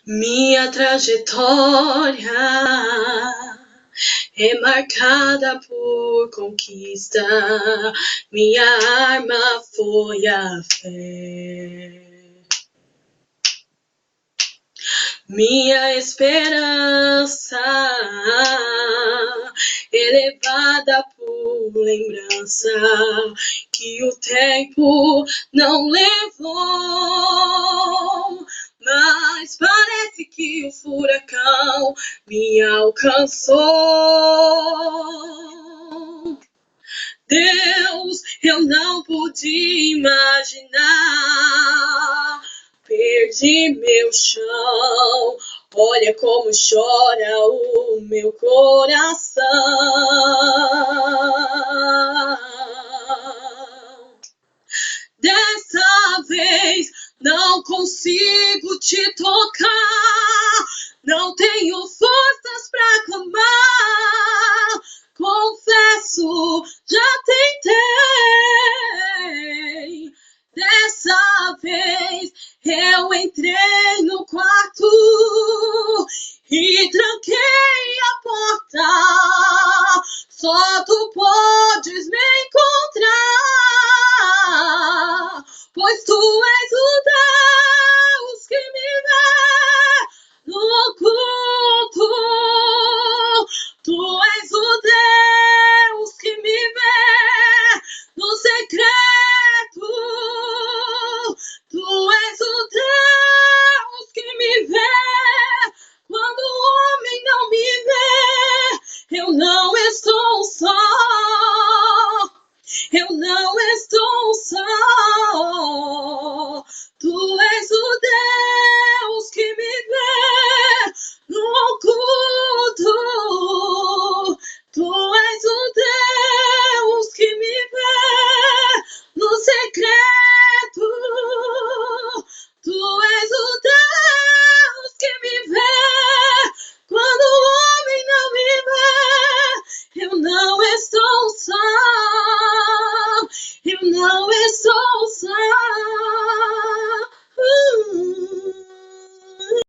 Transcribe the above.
Minha trajetória é marcada por conquista. Minha arma foi a fé. Minha esperança elevada por lembrança que o tempo não levou, mas parece que o furacão me alcançou. Deus, eu não pude imaginar, perdi meu chão, olha como chora o meu coração. Dessa vez não consigo te tocar, não tenho forças pra clamar. Confesso, já tentei. Dessa vez eu entrei no quarto e tranquei a porta. Só tu podes me encontrar, pois tu és o Deus que me vê no oculto. Tu és o Deus que me vê no secreto. Tu és o Deus que me vê quando o homem não me vê. Eu não estou só. Eu não estou só. Tu és o Deus